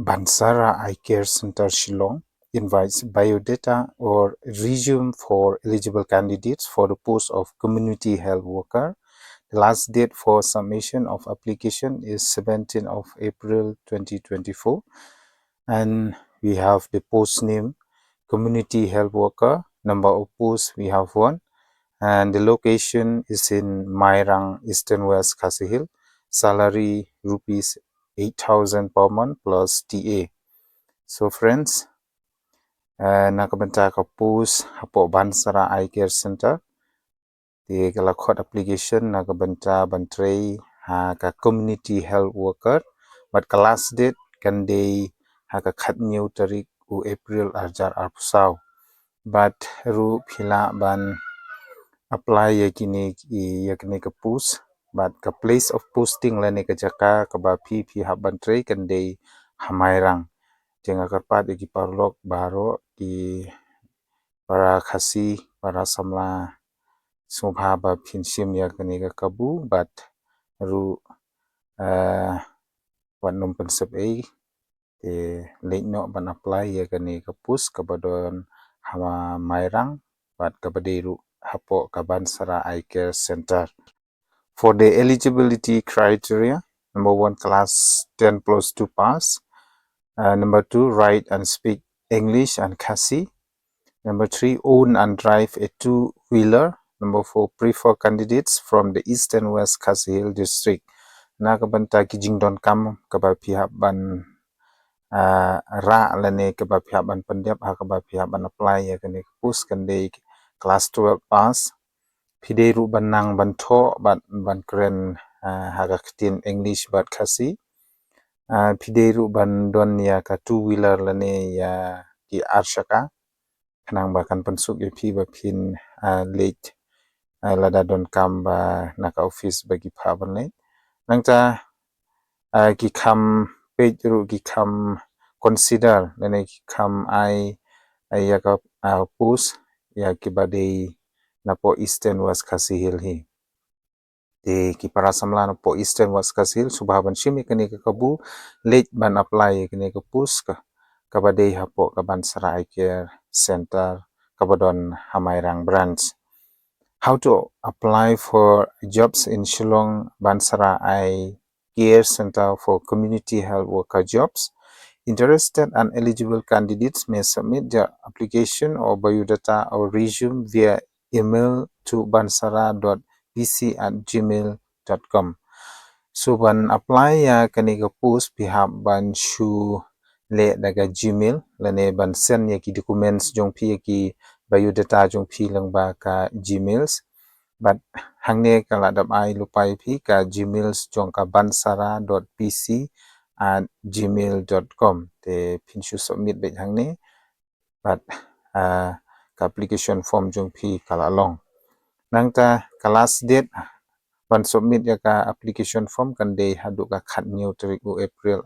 Bansara Eye Care Center Shillong invites biodata or resume for eligible candidates for the post of community health worker. The last date for submission of application is 17th of April 2024, and we have the post name community health worker. Number of posts we have 1, and the location is in Mairang, Eastern West Khasi Hill. Salary rupees 8,000 per month plus TA. So friends, nakabenta ka post hapo Bansara Eye Care Center. Di kalakot application nakabenta bantray ka community health worker. But ka last date kan day ka khat new tarik u April arjar arpusaw. But ru pila ban apply yakini ka post. But ka place of posting lani ka jaka ka maphi phi bantray kan day hamairang. Jangan kerpat di parlok baru di para khasi para samla subha ba pinsim ya kaniga kabu but ru wan num pensep late no ban apply ya kaniga pus kabadon hama mairang but kabadiru hapo Bansara Eye Care Center. For the eligibility criteria, number 1, class 10 plus 2 pass. Number 2, write and speak English and khasi. Number 3, own and drive a two-wheeler. Number 4, prefer candidates from the East and West Khasi Hill District. Nakabanta ki jingdon kaba pihak ban ra lane kaba pihak ban pendiap kaba pihak ban apply ya kene pus kende class 12 pass. Pideru banang banto ban keren haga ketin English bat khasi. Pideru bandon ya ka two-wheeler lane ya di arshaka. Kanang bahkan pensuk ya pi bapin late lada don kam ba naka office bagi paban late. Nangta ki kam page ru ki kam consider lane ki kam ya ka post ya ki badai napo Eastern West Khasi Hill hi. Di ki para samla napo Eastern West Khasi Hill subhaban shimi kani ka kabu late ban apply kani ka post ka kabadai hapo ka Bansara Eye Care Center kabadon hamairang branch. How to apply for jobs in Shillong Bansara Eye Care Center for community health worker jobs. Interested and eligible candidates may submit their application or biodata or resume via email to bansara.pc@gmail.com. So ban apply ya kaniga post pihak ban shu le daga Gmail lane ban send ya ki documents jong pi ki biodata jong pi lang ba ka Gmails. But hangne kala dap ai lupai pi ka Gmails jong ka bansara.pc@gmail.com te pinshu submit bet hangne. But ka application form jong pi kala long. Nangta ka last date ban submit ya ka application form kan day hadu ka khat new tarik u April